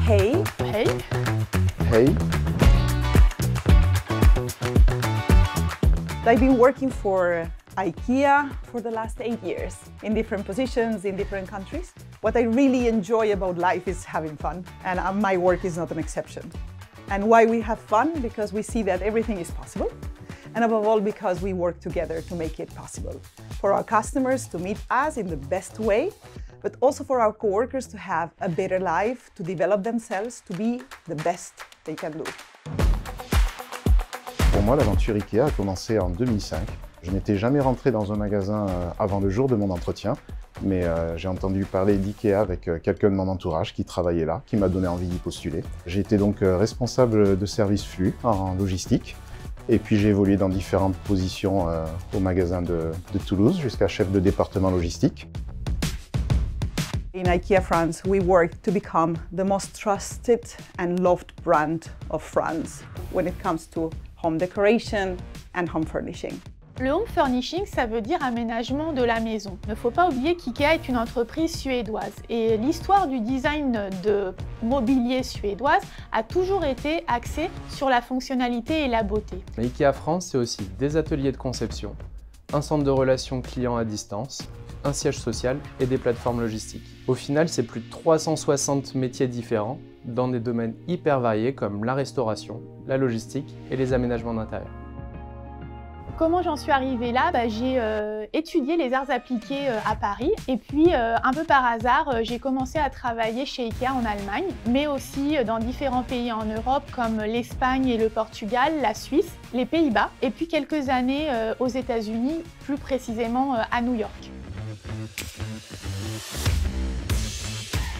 Hey. Hey. Hey. I've been working for IKEA for the last 8 years in different positions in different countries. What I really enjoy about life is having fun, and my work is not an exception. And why we have fun? Because we see that everything is possible, and above all because we work together to make it possible. For our customers to meet us in the best way, but also for our coworkers to have a better life, to develop themselves, to be the best they can do. Pour moi, l'aventure IKEA a commencé en 2005. Je n'étais jamais rentré dans un magasin avant le jour de mon entretien, mais j'ai entendu parler d'IKEA avec quelqu'un de mon entourage qui travaillait là, qui m'a donné envie d'y postuler. J'ai été donc responsable de service flux en logistique, et puis j'ai évolué dans différentes positions au magasin de Toulouse jusqu'à chef de département logistique. In IKEA France, we work to become the most trusted and loved brand of France when it comes to home decoration and home furnishing. Le home furnishing, ça veut dire aménagement de la maison. Il ne faut pas oublier qu'IKEA est une entreprise suédoise et l'histoire du design de mobilier suédoise a toujours été axée sur la fonctionnalité et la beauté. Mais IKEA France, c'est aussi des ateliers de conception, un centre de relations clients à distance, un siège social et des plateformes logistiques. Au final, c'est plus de 360 métiers différents dans des domaines hyper variés comme la restauration, la logistique et les aménagements d'intérieur. Comment j'en suis arrivée là? J'ai étudié les arts appliqués à Paris et puis un peu par hasard, j'ai commencé à travailler chez IKEA en Allemagne, mais aussi dans différents pays en Europe comme l'Espagne et le Portugal, la Suisse, les Pays-Bas et puis quelques années aux États-Unis, plus précisément à New York.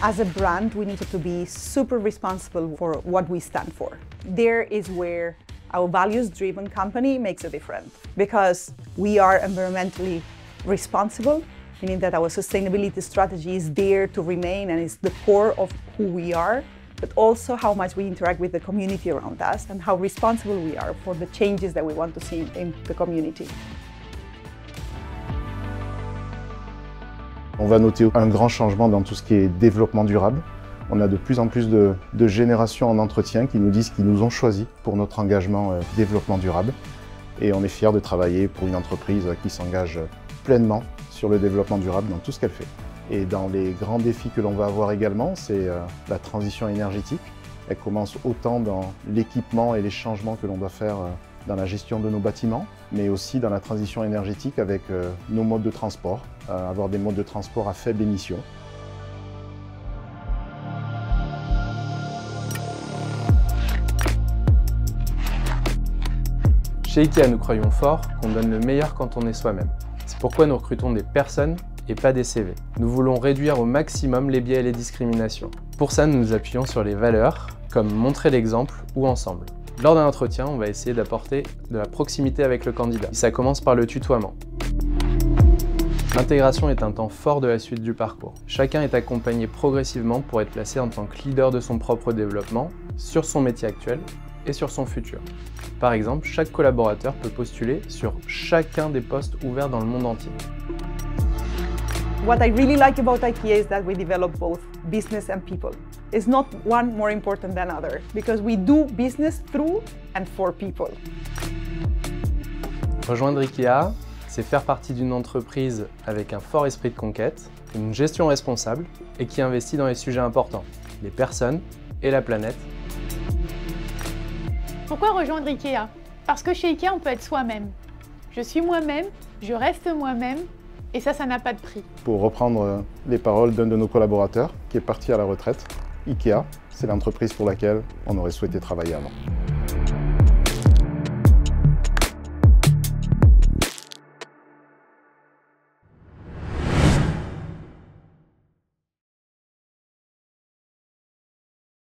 As a brand, we needed to be super responsible for what we stand for. There is where our values-driven company makes a difference, because we are environmentally responsible, meaning that our sustainability strategy is there to remain and is the core of who we are, but also how much we interact with the community around us and how responsible we are for the changes that we want to see in the community. On va noter un grand changement dans tout ce qui est développement durable. On a de plus en plus de générations en entretien qui nous disent qu'ils nous ont choisis pour notre engagement développement durable. Et on est fiers de travailler pour une entreprise qui s'engage pleinement sur le développement durable dans tout ce qu'elle fait. Et dans les grands défis que l'on va avoir également, c'est la transition énergétique. Elle commence autant dans l'équipement et les changements que l'on doit faire dans la gestion de nos bâtiments, mais aussi dans la transition énergétique avec nos modes de transport, avoir des modes de transport à faible émission. Chez IKEA, nous croyons fort qu'on donne le meilleur quand on est soi-même. C'est pourquoi nous recrutons des personnes et pas des CV. Nous voulons réduire au maximum les biais et les discriminations. Pour ça, nous nous appuyons sur les valeurs, comme montrer l'exemple ou ensemble. Lors d'un entretien, on va essayer d'apporter de la proximité avec le candidat. Ça commence par le tutoiement. L'intégration est un temps fort de la suite du parcours. Chacun est accompagné progressivement pour être placé en tant que leader de son propre développement, sur son métier actuel et sur son futur. Par exemple, chaque collaborateur peut postuler sur chacun des postes ouverts dans le monde entier. What I really like about IKEA is that we develop both business and people. It's not one more important than other, because we do business through and for people. Rejoindre IKEA, c'est faire partie d'une entreprise avec un fort esprit de conquête, une gestion responsable et qui investit dans les sujets importants, les personnes et la planète. Pourquoi rejoindre IKEA? Parce que chez IKEA, on peut être soi-même. Je suis moi-même, je reste moi-même, et ça n'a pas de prix. Pour reprendre les paroles d'un de nos collaborateurs qui est parti à la retraite, IKEA, c'est l'entreprise pour laquelle on aurait souhaité travailler avant.